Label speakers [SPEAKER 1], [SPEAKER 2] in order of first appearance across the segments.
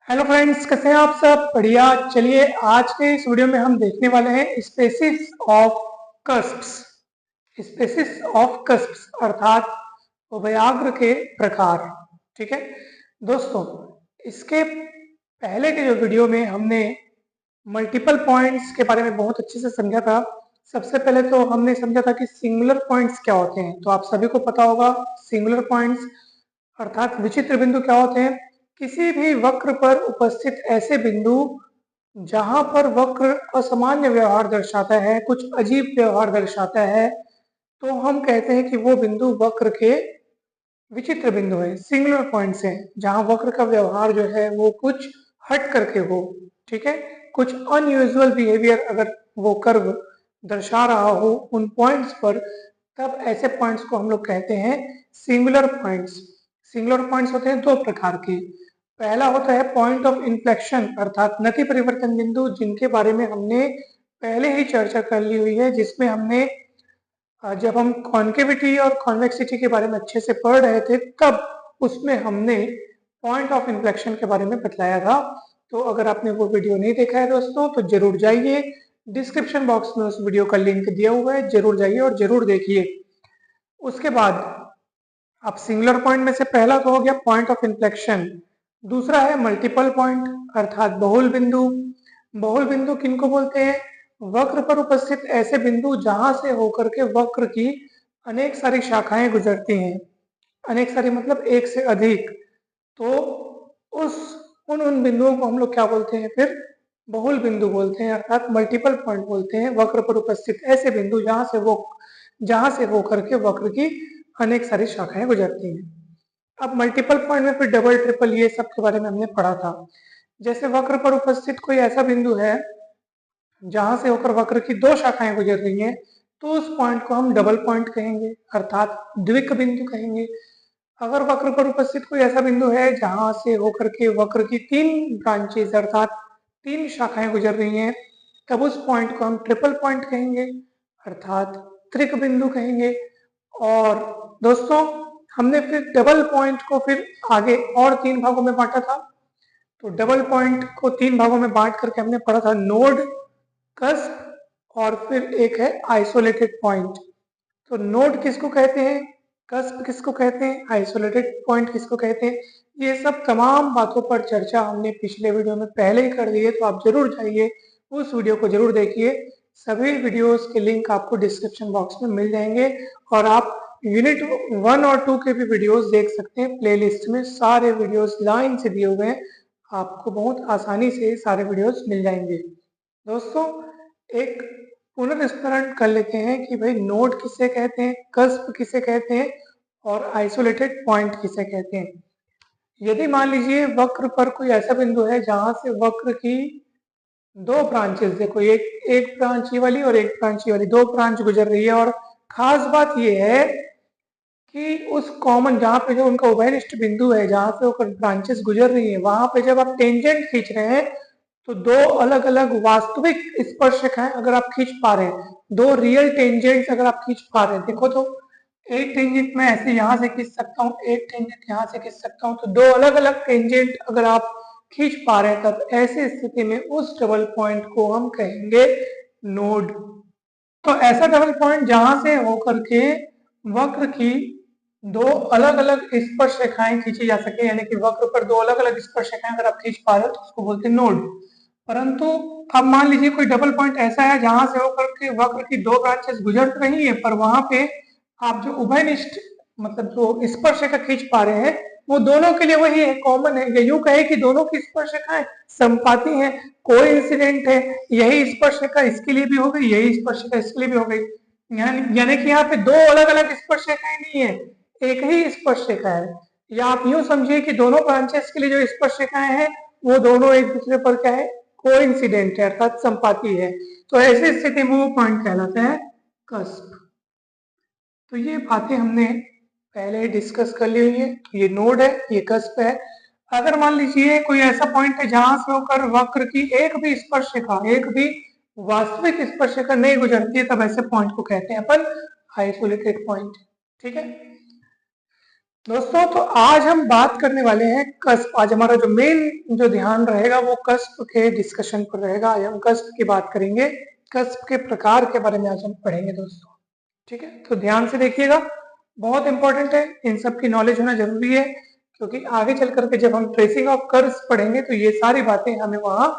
[SPEAKER 1] Hello friends, कैसे हैं आप सब? बढ़िया। चलिए, आज के इस वीडियो में हम देखने वाले हैं स्पेसिस ऑफ कस्प्स। स्पेसिस ऑफ कस्प्स अर्थात उभयाग्र के प्रकार। ठीक है दोस्तों, इसके पहले के जो वीडियो में हमने मल्टीपल पॉइंट्स के बारे में बहुत अच्छे से समझा था। सबसे पहले तो हमने समझा था कि सिंगुलर पॉइंट्स क्या होते हैं। तो आप सभी को पता होगा सिंगुलर पॉइंट्स अर्थात विचित्र बिंदु क्या होते हैं। किसी भी वक्र पर उपस्थित ऐसे बिंदु जहां पर वक्र असामान्य व्यवहार दर्शाता है, कुछ अजीब व्यवहार दर्शाता है, तो हम कहते हैं कि वो बिंदु वक्र के विचित्र बिंदु है, सिंगुलर पॉइंट्स हैं, जहां वक्र का व्यवहार जो है वो कुछ हट करके हो। ठीक है, कुछ अनयूजुअल बिहेवियर अगर वो कर्व दर्शा रहा हो उन पॉइंट्स पर, तब ऐसे पॉइंट्स को हम लोग कहते हैं सिंगुलर पॉइंट्स। सिंगुलर पॉइंट्स होते हैं दो प्रकार के। पहला होता है पॉइंट ऑफ इन्फ्लेक्शन अर्थात नति परिवर्तन बिंदु, जिनके बारे में हमने पहले ही चर्चा कर ली हुई है, जिसमें हमने जब हम कॉन्केविटी और कॉन्वेक्सिटी के बारे में अच्छे से पढ़ रहे थे, तब उसमें हमने पॉइंट ऑफ इन्फ्लेक्शन के बारे में बतलाया था। तो अगर आपने वो वीडियो नहीं देखा है दोस्तों, तो जरूर जाइए, डिस्क्रिप्शन बॉक्स में उस वीडियो का लिंक दिया हुआ है, जरूर जाइए और जरूर देखिए। उसके बाद अब सिंगुलर पॉइंट में से पहला तो हो गया पॉइंट ऑफ इन्फ्लेक्शन, दूसरा है मल्टीपल पॉइंट अर्थात बहुल बिंदु। बहुल बिंदु किनको बोलते हैं? वक्र पर उपस्थित ऐसे बिंदु जहां से होकर के वक्र की अनेक सारी शाखाएं गुजरती हैं। अनेक सारी मतलब एक से अधिक। तो उस उन बिंदुओं को हम लोग क्या बोलते हैं फिर? बहुल बिंदु बोलते हैं अर्थात मल्टीपल पॉइंट बोलते हैं। वक्र पर उपस्थित ऐसे बिंदु जहां से होकर के वक्र की अनेक सारी शाखाएं गुजरती हैं। अब मल्टीपल पॉइंट में फिर डबल ट्रिपल ये सब के बारे में हमने पढ़ा था। जैसे वक्र पर उपस्थित कोई ऐसा बिंदु है जहां से होकर वक्र की दो शाखाएं गुजर रही हैं, तो उस पॉइंट को हम डबल पॉइंट कहेंगे अर्थात द्विक बिंदु कहेंगे। अगर वक्र पर उपस्थित कोई ऐसा बिंदु है जहां से होकर के वक्र की तीन ब्रांचेस अर्थात तीन शाखाएं गुजर रही हैं, तब उस पॉइंट को हम ट्रिपल पॉइंट कहेंगे अर्थात त्रिक बिंदु कहेंगे। और दोस्तों, हमने फिर डबल पॉइंट को फिर आगे और तीन भागों में बांटा था। तो डबल पॉइंट को तीन भागों में बांट करके हमने पढ़ा था नोड, कस्प और फिर एक है आइसोलेटेड पॉइंट। तो नोड किसको कहते हैं, कस्प किसको कहते हैं, आइसोलेटेड पॉइंट किसको कहते हैं, ये सब तमाम बातों पर चर्चा हमने पिछले वीडियो में पहले ही कर दी है। तो आप जरूर जाइए, उस वीडियो को जरूर देखिए। सभी वीडियोस के लिंक आपको डिस्क्रिप्शन बॉक्स में मिल जाएंगे और आप यूनिट 1 और 2 के भी वीडियोस देख सकते हैं। प्लेलिस्ट में सारे वीडियोस लाइन से दिए हुए हैं, आपको बहुत आसानी से सारे वीडियोस मिल जाएंगे। दोस्तों, एक पुनर्स्मरण कर लेते हैं कि भाई नोड किसे कहते हैं, कस्प किसे कहते हैं और आइसोलेटेड पॉइंट किसे कहते हैं। यदि मान लीजिए वक्र पर कोई ऐसा बिंदु है जहां से वक्र की दो ब्रांचेस, देखो एक एक ब्रांच ये वाली और एक ब्रांच ये वाली, दो ब्रांच गुजर रही है। और खास बात यह है कि उस कॉमन जहां पे जो उनका उभयनिष्ठ बिंदु है, जहां से होकर ब्रांचेस गुजर रही है, वहां पे जब आप टेंजेंट खींच रहे हैं, तो दो अलग अलग वास्तविक स्पर्शरेखाएं अगर आप खींच पा रहे हैं, दो रियल टेंजेंट्स अगर आप खींच पा रहे हैं, देखो तो एक टेंजेंट मैं ऐसे यहां से खींच सकता हूँ, एक टेंजेंट यहां से खींच सकता हूँ। तो दो अलग अलग टेंजेंट अगर आप खींच पा रहे हैं, तब ऐसी स्थिति में उस डबल पॉइंट को हम कहेंगे नोड। तो ऐसा डबल पॉइंट जहां से होकर के वक्र की दो अलग अलग स्पर्श रेखाएं खींची जा सके, यानी कि वक्र पर दो अलग अलग स्पर्श रेखाएं अगर आप खींच पा रहे हो तो उसको बोलते हैं नोड। परंतु अब मान लीजिए कोई डबल पॉइंट ऐसा है जहां से होकर के वक्र की दो ब्रांचेस गुजर रही है, पर वहां पे आप जो उभयनिष्ठ मतलब जो स्पर्श रेखा खींच पा रहे हैं, वो दोनों के लिए वही है, कॉमन है। या यूं कहे कि दोनों की स्पर्श रेखाएं समपाती हैं, कोई इंसिडेंट है। यही स्पर्श रेखा इसके लिए भी हो गई, यही स्पर्श रेखा इसके लिए भी हो गई। यानी कि यहाँ पे दो अलग अलग स्पर्श रेखाएं नहीं है, एक ही स्पर्श रेखा है। या आप यूं समझिए कि दोनों ब्रांचेस के लिए जो स्पर्श रेखाएं हैं, वो दोनों एक दूसरे पर क्या है, कोइंसिडेंट है अर्थात संपाती है। तो ऐसी स्थिति में वो पॉइंट कहलाता है कस्प। तो ये बातें हमने पहले ही डिस्कस कर ली हुई है। ये नोड है, ये कस्प है। अगर मान लीजिए कोई ऐसा पॉइंट है जहां से होकर वक्र की एक भी स्पर्श रेखा, एक भी वास्तविक स्पर्श रेखा नहीं गुजरती है, तब ऐसे पॉइंट को कहते हैं अपन आइसोलेटेड पॉइंट। ठीक है। दोस्तों तो आज हम बात करने वाले हैं कस्प। आज हमारा जो मेन जो ध्यान रहेगा वो कस्प के डिस्कशन पर रहेगा। आज हम कस्प की बात करेंगे, कस्प के प्रकार के बारे में आज हम पढ़ेंगे दोस्तों। ठीक है, तो ध्यान से देखिएगा, बहुत इंपॉर्टेंट है, इन सब की नॉलेज होना जरूरी है, क्योंकि आगे चल करके जब हम ट्रेसिंग ऑफ कर्व्स पढ़ेंगे तो ये सारी बातें हमें वहां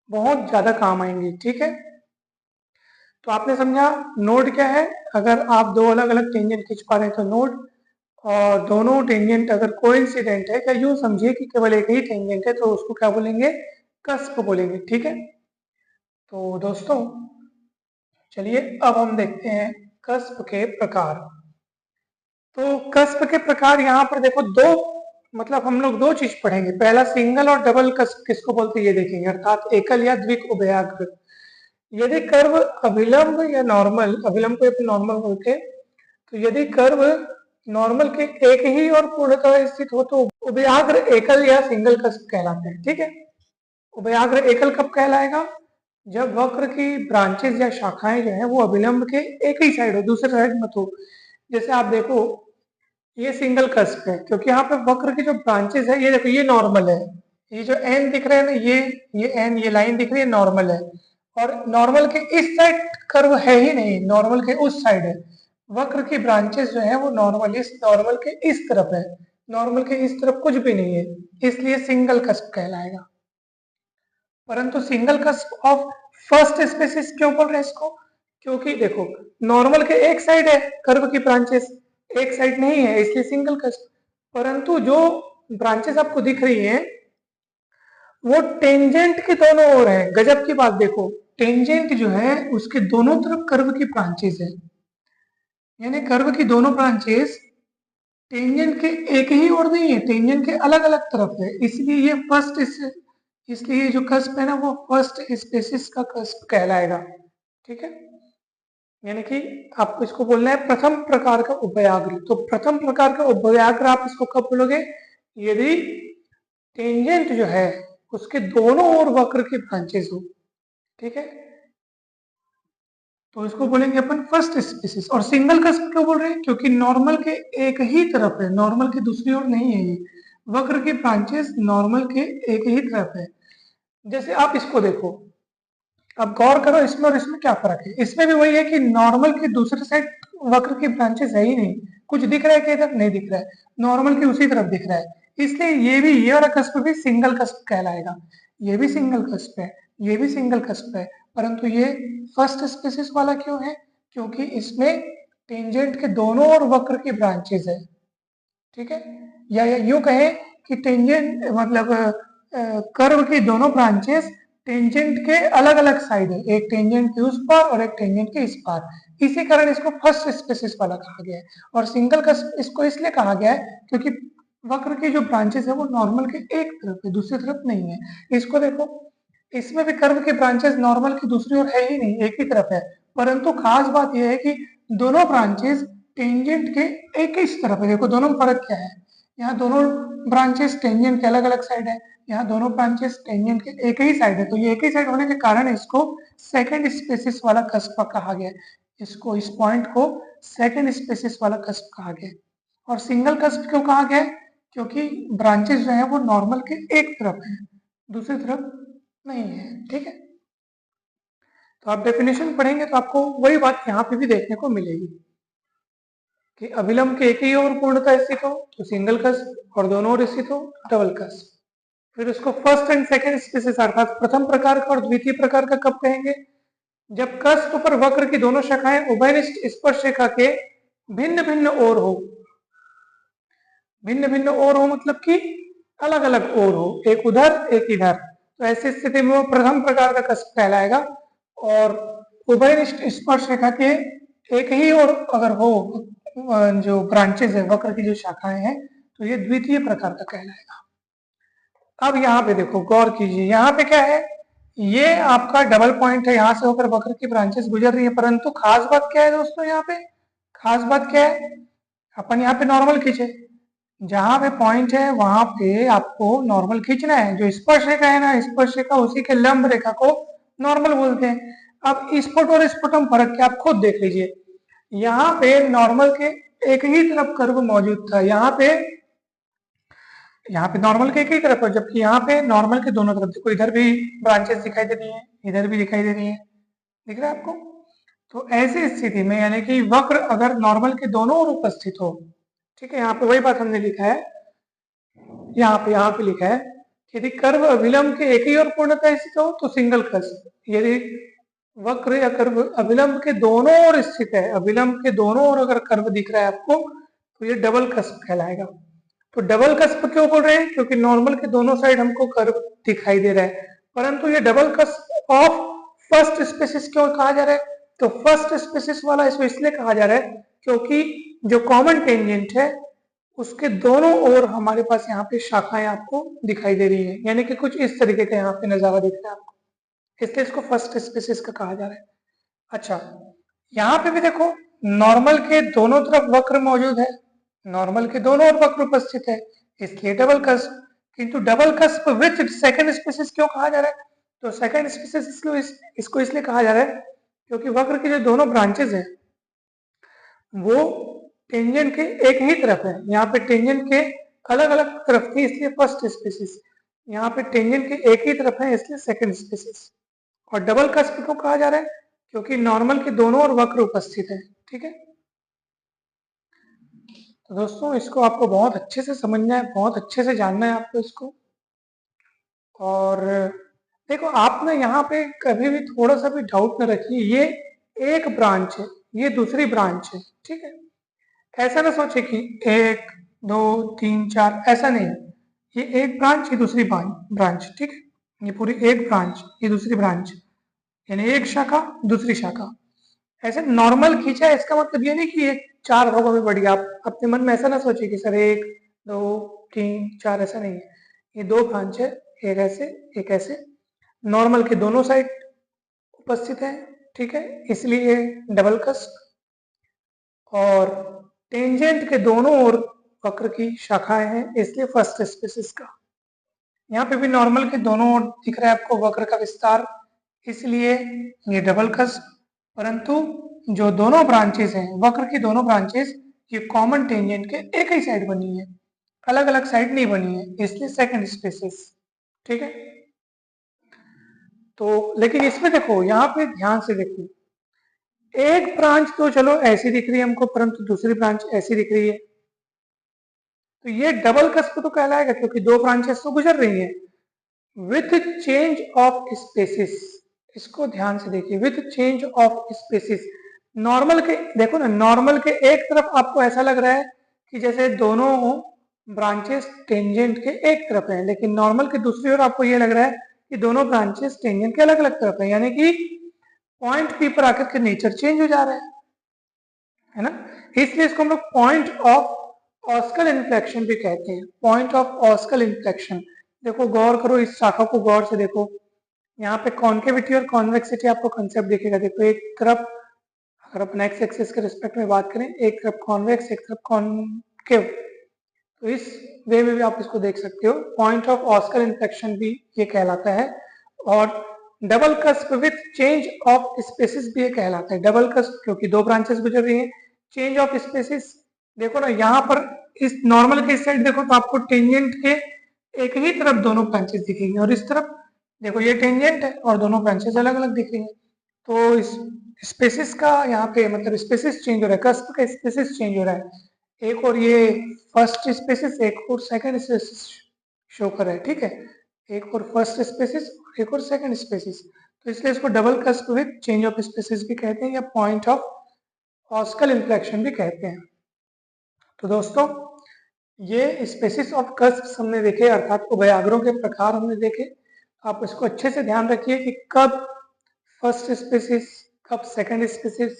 [SPEAKER 1] बहुत ज्यादा काम आएंगी। ठीक है, तो आपने समझा नोड क्या है। अगर आप दो अलग अलग टेंजेंट खींच पा रहे हैं तो नोड, और दोनों टेंजेंट अगर कोइंसिडेंट है, या यूं समझिए कि केवल एक ही टेंजेंट है, तो उसको क्या बोलेंगे, कस्प बोलेंगे। ठीक है, तो दोस्तों चलिए अब हम देखते हैं कस्प के प्रकार। तो कस्प के प्रकार यहाँ पर देखो दो, मतलब हम लोग दो चीज पढ़ेंगे। पहला सिंगल और डबल कस्प किसको बोलते हैं ये देखेंगे, अर्थात एकल या द्विक उभयाग्र। यदि कर्व अभिलंब या नॉर्मल, अभिलंब को अपन नॉर्मल बोलते हैं, तो यदि कर्व नॉर्मल के एक ही और पूर्णतः स्थित हो तो उभयाग्र एकल या सिंगल कस्प कहलाते हैं। ठीक है, उभयाग्र एकल कब कहलाएगा, जब वक्र की ब्रांचेस या शाखाएं जो है वो अभिलंब के एक ही साइड हो, दूसरे साइड मत हो। जैसे आप देखो ये सिंगल कस्प है, क्योंकि यहाँ पे वक्र की जो ब्रांचेस है, ये देखो ये नॉर्मल है, ये जो एन दिख रहा है ना, ये एन, ये लाइन दिख रही है, नॉर्मल है। और नॉर्मल के इस साइड कर्व है ही नहीं, नॉर्मल के उस साइड है। वक्र की ब्रांचेस जो है वो नॉर्मल के इस तरफ है, नॉर्मल के इस तरफ कुछ भी नहीं है, इसलिए सिंगल कस्प कहलाएगा। परंतु single cusp of first species क्यों बोल रहे हैं इसको, क्योंकि देखो नॉर्मल के एक साइड है कर्व की ब्रांचेस, एक साइड नहीं है, इसलिए सिंगल कस्प। परंतु जो ब्रांचेस आपको दिख रही हैं वो टेंजेंट के दोनों ओर है। गजब की बात देखो, टेंजेंट जो है उसके दोनों तरफ कर्व की ब्रांचेस है, यानी कर्व की दोनों ब्रांचेस टेंजेंट के एक ही ओर नहीं है, टेंजेंट के अलग अलग तरफ है, इसलिए ये इसलिए जो कस्प है ना वो फर्स्ट स्पेसिस का कस्प कहलाएगा। ठीक है, यानी कि आपको इसको बोलना है प्रथम प्रकार का उभयाग्र। तो प्रथम प्रकार का उभयाग्र आप इसको कब बोलोगे, यदि टेंजेंट जो है उसके दोनों ओर वक्र की ब्रांचेस हो। ठीक है, तो इसको बोलेंगे अपन फर्स्ट स्पीसीज। और सिंगल कस्प क्यों बोल रहे हैं, क्योंकि नॉर्मल के एक ही तरफ है, नॉर्मल की दूसरी ओर नहीं है। ये वक्र की ब्रांचेस नॉर्मल के एक ही तरफ है। जैसे आप इसको देखो, अब गौर करो इसमें और इसमें क्या फर्क है। इसमें भी वही है कि नॉर्मल की दूसरी साइड वक्र की ब्रांचेस है ही नहीं, कुछ दिख रहा है कि इधर नहीं दिख रहा है, नॉर्मल की उसी तरफ दिख रहा है, इसलिए ये वाला कस्प भी सिंगल कस्प कहलाएगा। ये भी सिंगल कस्प है, ये भी सिंगल कस्प है, परंतु ये फर्स्ट स्पीसीज वाला क्यों है, क्योंकि इसमें टेंजेंट के दोनों ओर वक्र की ब्रांचेस है। ठीक है, या यूं कहें कि टेंजेंट मतलब कर्व की दोनों ब्रांचेस टेंजेंट के अलग अलग साइड है, एक टेंजेंट के उस पार और एक टेंजेंट के इस पार, इसी कारण इसको फर्स्ट स्पेसिस वाला कहा गया है। और सिंगल का इसको इसलिए कहा गया है क्योंकि वक्र की जो ब्रांचेस है वो नॉर्मल के एक तरफ है, दूसरी तरफ नहीं है। इसको देखो, इसमें भी कर्व की ब्रांचेस नॉर्मल की दूसरी ओर है ही नहीं, एक ही तरफ है, परंतु खास बात यह है कि दोनों ब्रांचेस टेंजेंट के एक ही तरफ है। देखो दोनों में फर्क क्या है, यहाँ दोनों ब्रांचेस टेंजेंट के अलग अलग साइड है, यहाँ दोनों ब्रांचेस टेंजेंट के एक ही साइड है, तो ये एक ही साइड होने के कारण इसको सेकंड स्पेसिस वाला कस्प कहा गया। इसको, इस पॉइंट को सेकंड स्पेसिस वाला कस्प कहा गया। और सिंगल कस्प क्यों कहा गया, क्योंकि ब्रांचेस जो है वो नॉर्मल के एक तरफ है, दूसरी तरफ नहीं है। ठीक है, तो आप डेफिनेशन पढ़ेंगे तो आपको वही बात यहाँ पे भी देखने को मिलेगी कि अभिलंब के एक ही ओर पूर्णतः स्थित हो तो सिंगल कस्प, और दोनों ओर स्थित हो डबल कस्प। फिर उसको फर्स्ट एंड सेकंड स्पीसीज अर्थात प्रथम प्रकार का और द्वितीय प्रकार का कब कहेंगे, जब कस्प पर वक्र की दोनों शाखाएं उभयनिष्ठ स्पर्श रेखा के भिन्न भिन्न ओर हो। भिन्न भिन्न ओर हो मतलब कि अलग अलग ओर हो, एक उधर एक इधर, तो ऐसी स्थिति में वो प्रथम प्रकार का कस्प कहलाएगा। और उभयनिष्ठ स्पर्श रेखा के एक ही ओर अगर हो जो ब्रांचेस है, वक्र की जो शाखाएं हैं, तो ये द्वितीय प्रकार का कहलाएगा। अब यहाँ पे देखो, गौर कीजिए, यहाँ पे क्या है, ये आपका डबल पॉइंट है, यहाँ से होकर वक्र की ब्रांचेस गुजर रही है, परंतु खास बात क्या है दोस्तों, यहाँ पे खास बात क्या है, अपन यहाँ पे नॉर्मल खींचे, जहां पे पॉइंट है वहां पे आपको नॉर्मल खींचना है। जो स्पर्श रेखा है ना, स्पर्श रेखा उसी के लंब रेखा को नॉर्मल बोलते हैं। अब स्पॉट और स्पॉट में फर्क क्या आप खुद देख लीजिए, यहाँ पे नॉर्मल के एक ही तरफ कर्व मौजूद था। यहाँ पे नॉर्मल के एक ही तरफ है, जबकि यहाँ पे नॉर्मल के दोनों तरफ देखो, इधर भी ब्रांचेस दिखाई दे रही हैं, इधर भी दिखाई दे रही हैं, दिख रहा है आपको। तो ऐसी स्थिति में यानी कि वक्र अगर नॉर्मल के दोनों ओर उपस्थित हो, ठीक है, यहाँ पे वही बात हमने लिखा है, यहाँ पे लिखा है यदि कर्व अभिलंब के एक ही ओर पूर्णतः स्थित हो तो सिंगल कस्प, यदि वक्र या कर्व अभिलंब के दोनों ओर स्थित है, अभिलंब के दोनों ओर अगर कर्व दिख रहा है आपको, तो ये डबल कस्प कहलाएगा। तो डबल कस्प क्यों बोल रहे हैं? क्योंकि नॉर्मल के दोनों साइड हमको कर्व दिखाई दे रहा है, परंतु ये double cusp of first species क्यों कहा जा रहा है? तो फर्स्ट स्पेसिस वाला इसको इसलिए कहा जा रहा है क्योंकि जो कॉमन टेंजेंट है उसके दोनों ओर हमारे पास यहाँ पे शाखाएं आपको दिखाई दे रही है, यानी कि कुछ इस तरीके का यहाँ पे नजारा दिख रहा है आपको, इसलिए इसको फर्स्ट स्पेसिस का कहा जा रहा है। अच्छा, यहाँ पे भी देखो नॉर्मल के दोनों तरफ वक्र मौजूद है, नॉर्मल के दोनों ओर वक्र उपस्थित है, इसलिए डबल कस्प। किंतु double cusp with second species क्यों कहा जा रहा है? तो सेकंड स्पेसिस इसको इसलिए कहा जा रहा है क्योंकि वक्र की जो दोनों ब्रांचेस है वो टेंजेंट के एक ही तरफ है। यहाँ पे टेंजेंट के अलग अलग तरफ थी इसलिए फर्स्ट स्पेसिस, यहाँ पे टेंजेंट के एक ही तरफ है इसलिए सेकंड स्पेसिस। और डबल कस्प क्यों कहा जा रहा है? क्योंकि नॉर्मल के दोनों ओर वक्र उपस्थित है, ठीक है। तो दोस्तों इसको आपको बहुत अच्छे से समझना है, बहुत अच्छे से जानना है आपको इसको। और देखो आप ना यहाँ पे कभी भी थोड़ा सा भी डाउट न रखिए, ये एक ब्रांच है, ये दूसरी ब्रांच है, ठीक है। ऐसा ना सोचे कि 1 2 3 4, ऐसा नहीं, ये एक ब्रांच ये दूसरी ब्रांच, ठीक है। ये पूरी एक ब्रांच ये दूसरी ब्रांच, यानी एक शाखा दूसरी शाखा। ऐसे नॉर्मल खींचा है इसका मतलब ये नहीं कि ये 4 भागों में बढ़ गया। आप अपने मन में ऐसा ना सोचिए कि सर 1 2 3 4, ऐसा नहीं है। ये 2 ब्रांच है, एक ऐसे एक ऐसे, नॉर्मल के दोनों साइड उपस्थित है, ठीक है, इसलिए डबल कस्प। और टेंजेंट के दोनों ओर वक्र की शाखाएं हैं इसलिए फर्स्ट स्पेसिस का। यहाँ पे भी नॉर्मल के दोनों ओर दिख रहा है आपको वक्र का विस्तार, इसलिए ये डबल कस्प। परंतु जो दोनों ब्रांचेस हैं, वक्र की दोनों ब्रांचेस, ये कॉमन टेंजेंट के एक ही साइड बनी है, अलग अलग साइड नहीं बनी है, इसलिए सेकंड स्पेसिस, ठीक है। तो लेकिन इसमें देखो, यहाँ पे ध्यान से देखो, एक ब्रांच तो चलो ऐसी दिख रही है हमको, परंतु दूसरी ब्रांच ऐसी दिख रही है, तो ये डबल कस्प तो कहलाएगा क्योंकि 2 ब्रांचेस तो गुजर रही हैं। विथ चेंज ऑफ स्पेसिस, इसको ध्यान से देखिए, with change of species. Normal के देखो ना, नॉर्मल के एक तरफ आपको ऐसा लग रहा है कि जैसे दोनों ब्रांचेस टेंजेंट के एक तरफ है, लेकिन नॉर्मल के दूसरी ओर आपको ये लग रहा है कि दोनों ब्रांचेस टेंजेंट के अलग अलग तरफ है, यानी कि पॉइंट पी पर आकर के नेचर चेंज हो जा रहा है ना। इसलिए इसको हम लोग पॉइंट ऑफ ऑस्कल इन्फ्लेक्शन भी कहते हैं, पॉइंट ऑफ ऑस्कल इन्फ्लेक्शन। देखो गौर करो, इस शाखा को गौर से देखो, यहाँ पे कॉन्केविटी और कॉन्वेक्सिटी आपको कंसेप्ट दिखेगा। देखो एक तरफ अगर अपन एक्स एक्सिस के रिस्पेक्ट में बात करें, एक तरफ कॉन्वेक्स एक तरफ कॉन्केव, तो इस वे में भी आप इसको देख सकते हो, पॉइंट ऑफ ऑस्कल इन्फ्लेक्शन भी ये कहलाता है। और double cusp with change of species भी ये कहलाता है। डबल कस्प क्योंकि 2 ब्रांचेस गुजर रही हैं, चेंज ऑफ स्पेसिस देखो ना, यहाँ पर इस नॉर्मल के इस साइड देखो तो आपको टेंजेंट के एक ही तरफ दोनों ब्रांचेस दिखेंगी, और इस तरफ देखो ये टेंजेंट है और दोनों ब्रांचेस अलग अलग दिख रही हैं। तो इस स्पेसिस का यहाँ पे मतलब स्पेसिस चेंज हो रहा है, कस्प का स्पेसिस चेंज हो रहा है। एक और ये फर्स्ट स्पेसिस, एक और सेकंड स्पेसिस शो कर रहा है, ठीक है, एक और फर्स्ट स्पेसिस एक और सेकंड स्पेसिस। तो इसलिए इसको double cusp with change of species भी कहते हैं या पॉइंट ऑफ ऑस्कल इन्फ्लेक्शन भी कहते हैं। तो दोस्तों ये स्पेसिस ऑफ कस्प हमने देखे, अर्थात उभयाग्रों के प्रकार हमने देखे। आप इसको अच्छे से ध्यान रखिए कि कब फर्स्ट स्पेसिस, कब सेकंड स्पेसिस,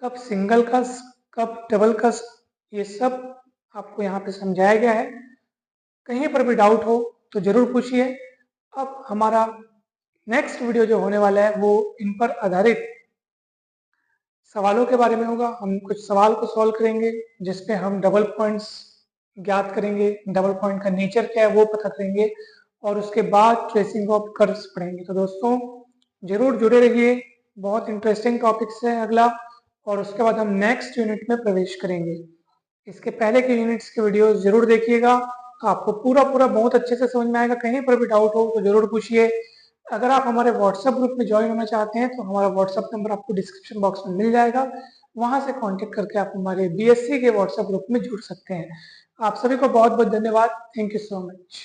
[SPEAKER 1] कब सिंगल कस्प, कब डबल कस्प, ये सब आपको यहाँ पे समझाया गया है। कहीं पर भी डाउट हो तो जरूर पूछिए। अब हमारा नेक्स्ट वीडियो जो होने वाला है वो इन पर आधारित सवालों के बारे में होगा। हम कुछ सवाल को सॉल्व करेंगे जिसपे हम डबल पॉइंट्स ज्ञात करेंगे, डबल पॉइंट का नेचर क्या है वो पता करेंगे, और उसके बाद ट्रेसिंग ऑफ कर्व्स पढ़ेंगे। तो दोस्तों जरूर जुड़े रहिए, बहुत इंटरेस्टिंग टॉपिक्स है अगला, और उसके बाद हम नेक्स्ट यूनिट में प्रवेश करेंगे। इसके पहले के यूनिट्स के वीडियो जरूर देखिएगा, आपको पूरा बहुत अच्छे से समझ में आएगा। कहीं पर भी डाउट हो तो जरूर पूछिए। अगर आप हमारे व्हाट्सएप ग्रुप में ज्वाइन होना चाहते हैं तो हमारा व्हाट्सएप नंबर आपको डिस्क्रिप्शन बॉक्स में मिल जाएगा, वहां से कांटेक्ट करके आप हमारे बीएससी के व्हाट्सएप ग्रुप में जुड़ सकते हैं। आप सभी को बहुत बहुत धन्यवाद। Thank you so much.